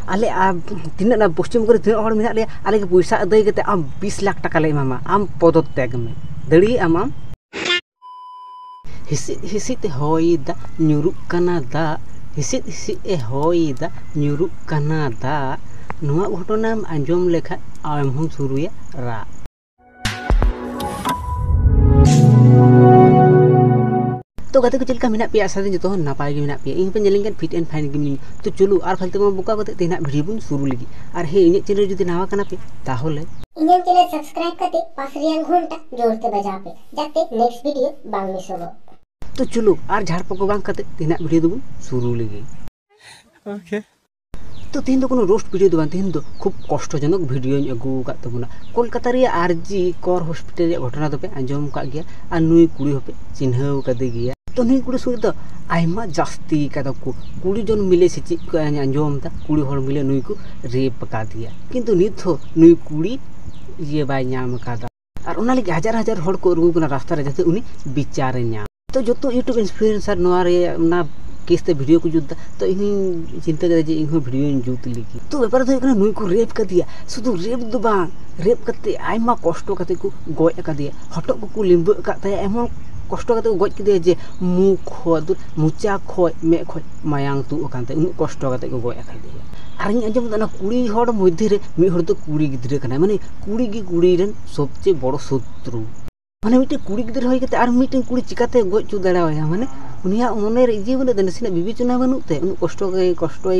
आले तीना पश्चिम को तीना हड़ मेना लिया आले के पैसा अदय करते आम 20 लाख टाका ले एमामा आम पदत्याग में दड़ी आम हिसित होइदा ᱧᱩᱨᱩᱜ ᱠᱟᱱᱟ ᱫᱟᱜ हिसित ए होइदा ᱧᱩᱨᱩᱜ ᱠᱟᱱᱟ ᱫᱟᱜ ᱱᱚᱣᱟ घटनाम आंजम लेखा आम हम शुरुया रा तो गाते को चलका मेना पे आशा जो नपाय गे मेना पे इन पे जेलिंगन फिट एंड फाइन गे तो चलो और फालतू बुका को तेना वीडियो बन शुरू लगी और हे इन चैनल जुदी नवा कना पे ताहले इन चैनल सब्सक्राइब करते पास रियल घंटा जोरते बजा पे जाते नेक्स्ट वीडियो बांग मिस हो। तो चलो और झाड़पा को बांग करते तेना वीडियो दबन शुरू लगी। ओके तो तीन को रोस्ट वीडियो दो तीन खूब कष्टजनक वीडियो अगू तबना कोलकाता रे आरजी कर हॉस्पिटल घटना दोपे आंजम का गया और नुई कुड़ी होपे चिन्हव कदे गया तो नुई कुड़ी सुन तो आयमा जास्ती का को कुड़ी जन मिले से चीज को आंजम ता कुड़ी हर मिले नुई को रेप का दिया किंतु नित हो नुई कुड़ी ये बाय नाम कादा और उना लगे हजार हजार हड़ को रुगु रास्ता रे जते उनी विचार नाम तो जो तो यूट्यूब इन्फ्लुएंसर नोआ रे ना किसते वीडियो को जुदा तो इन चिंता करे जे इन वीडियो जुत लिखी तो व्यापार तो नुई को रेप कर दिया शुद्ध रेप दो बांग रेप करते आयमा कष्ट करते को गय का दिया हटक को लिंब का एमन कष्ट करते गज के जे मुख खो मुचा खो मे खो मायांग तु अकानते उन कष्ट करते को गय का दिया और इन आंजम ना कुड़ी हड़ मध्य रे मी हड़ तो कुड़ी गिद्रे कना माने कुड़ी गी कुड़ी रन सबसे बड़ शत्रु माने मिटे कुड़ी गिद्रे होय कते आर मिटे कुड़ी चिकाते गज चु दाड़ाया माने उनिया मने रे जे बने नसिना बिबिचना बनुते उन कष्ट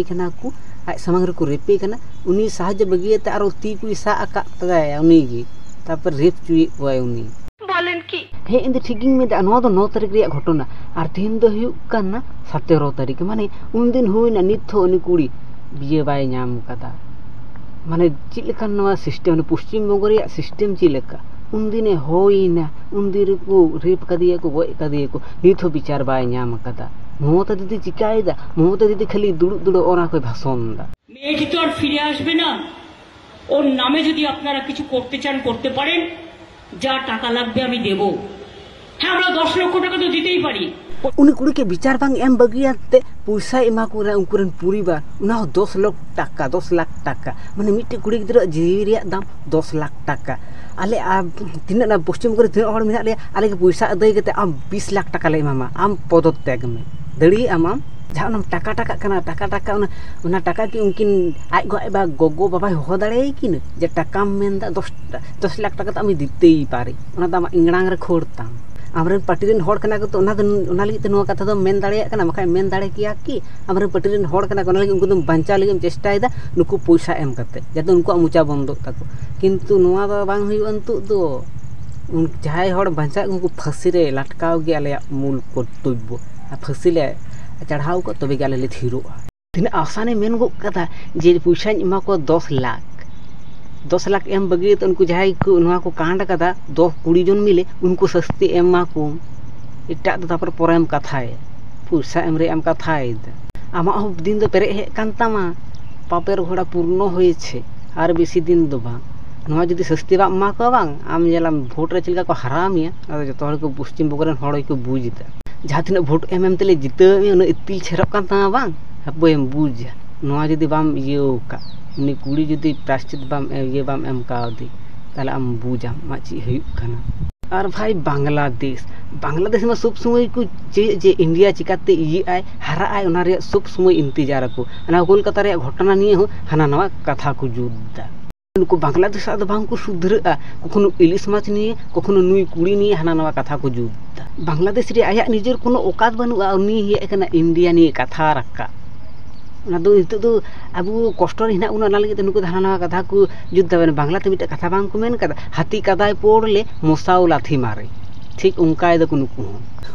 कना को आज सामंग रे को रेपे कना उनी साहज बगियते आरो ती कुई सा आका तगाया उनी गी तापर रेप चुई वाय उनी बोलन की हे इन ठिकिंग में नवा दो 9 तारीख रे घटना आर तीन दो हुयु कना 17 तारीख माने उन दिन होइना नित हो उनी कुड़ी बिये बाय नाम कदा माने चिलका नवा सिस्टम पश्चिम बंग रे सिस्टम चिलका उन दिन होइना उन दिन को रेप का दिया को गय का दिया को नित हो विचार बाय नाम कदा ममता दीदी चिकायदा ममता दीदी खाली दुड़ु दुड़ु ओना कोई भाषण दा मेয়েটি তো আর ফিরে আসবে না ওর নামে যদি আপনারা কিছু করতে চান করতে পারেন যা টাকা লাগবে আমি দেব হ্যাঁ আমরা 10 লক্ষ টাকা তো দিতেই পারি उन कुड़ी के विचार बांग एम बगियाते पैसा एमा को उनकुरन परिवार उना 10 लाख टाका माने मिटे कुड़ी गिद्रा जीवी रिया दाम 10 लाख टाका आले तीना पश्चिम को तीना हड़ मेना लिया आले के पैसा अदय करते आम 20 लाख टाका ले एमामा आम पदत्याग में दड़ी आम जहाँ टाका टाका कना टाका उना टाका की उनकिन आज गो गोगो बाबा हो दाड़े किन जे टाका मेनदा 10 लाख टाका तो आमी दितेई पारे उना दाम इंगड़ांग रे खोड़ता आमरे पार्टीन हड़ कना तो उना लगी तो कथा तो मेन दाड़े कना मखा मेन दाड़े किया कि आमरे पार्टीन हड़ कना उना लगी उनको तो बांचा लगी चेष्टायदा नुकु पैसा एम करते जाते उनको मुचा बंद ताको किंतु नुआ दो बांग हुई अंतु दो उन जहाय हड़ बांचा उनको फांसी रे लटकाव गे आले मूल कर्तव्य फांसी ले चढ़ाव को तबे गाले ले थिरोआ तीना आसाने मेन गो कथा जे पैसा एमा को 10 लाख एम बगे तो उनको जहां को नवा को कांड कदा 10 कुड़ी जन मिले उनको सस्ते एमा को इटा तो तापर परम कथा है पैसा एम रे एम कथा है आमा दिन तो पेरे हे कांतामा पापेर घोड़ा पूर्ण होय छे आर बेसी दिन दो बा नवा जदी सस्ते बा मा को बांग आम जेला वोट रे चिलका को हरामिया आ जतो हर को पश्चिम बगरन हड़ को बुझता जहां तिना वोट एम तेले जिते उन इतिल छेरक कांता बांग हबेम बुझ नवा जदी बाम इयो का उनी कुड़ी जुदी प्राश्चित बाम ये बाम एम कावदी ताले आम बुझा माची हुई खाना और भाई बांग्लादेश में सब समय को जे इंडिया चिकाते ये आए हरा आए उना रे सब समय इंतजार को ना कोलकाता रे घटना निये हो हाना नवा कथा को जुद्दा उनको बांग्लादेश आद बांग को सुधरा कखनो इलिस माछ निये कखनो नुई कुड़ी निये हाना नवा कथा को जुद्दा बांग्लादेश रे आया निजेर कोनो औकात बनुआ उनी हे एकना इंडिया निये कथा रखा तो अब कष्ट हिना उना लगे नुको धाना कथा को जुद्धा बांग्लाते मिटे कथा बांग को मेन कदा हाथी कदाय पोड़ले मसाओ लाथी मारे ठीक उनका दो नुको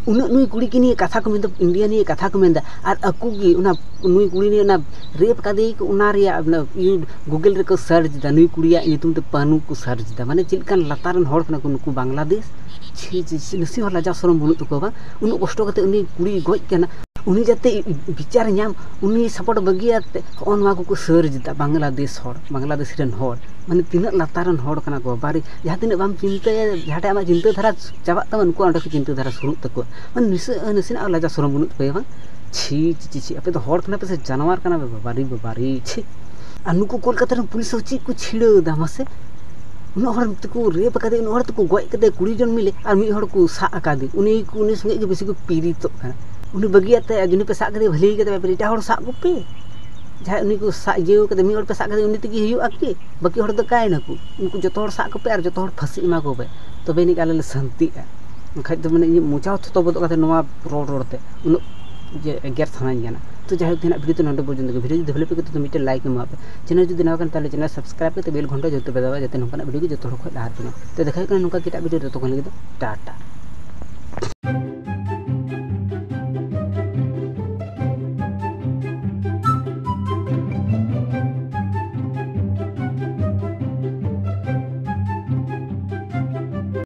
उन नुई कुड़ी की नहीं कथा को मेन इंडिया नहीं कथा को मेन और अकु गी उना नुई कुड़ी ने उना रेप कदे को उना रिया गूगल रे को सर्च दा नुई कुड़िया नितुम ते पानु को सर्च दा माने चिलकान लतारन हड़ कना को नुको बांग्लादेश छी नसी हला जा शरम बुनु तो को बा उन कष्ट कते उनी कुड़ी गoj कना उनी जाते विचार नाम उनी सपोर्ट बगियाते ओनवा को सर्जदा बांग्लादेश रेन हड़ माने तीना लतारन हड़ कना को बारी जहां तीना बाम चिंता जहाटे आमा चिंता धारा चाबा तम उनको अंडा को चिंता धारा शुरू तको माने नसिना लाजा शरम बुनु पे बा छी छी छी अपे तो हड़ कना पे से जानवर कना बारी छी और नुकु कोलकाता पुलिस ची को छिड़ा मासे उन हर तक रेप कर उन हर तक गज कर 20 जन मिले और मिद हर को सा आकादे उन संगे के बेसी को पीड़ित उन बगियाते जुनी पे साग भले पे एटा हर सा पे जहाँ उन को इजे मिद पे साग उन तक कि बाकी हर तो कायना को उनको जो हर सा पे और जो हर फांसी एमा को पे तब इनिक आले शांतिगा बखा तो मैंने मोचा थतो बदो रोड़ते उन एगेर साना तो जहाँ दिन भिडियो तो नोटे पर्यटन भिडियो जो डेभलप तो मिट्टे लाइक एमा पे चैनल जो नवा चैनल सब्सक्राइब करते बेल घंटा जो पे दबा जाते नुकाना भिडियो जो लहार पे तो देखा नौका किटा भिडियो तो टाटा।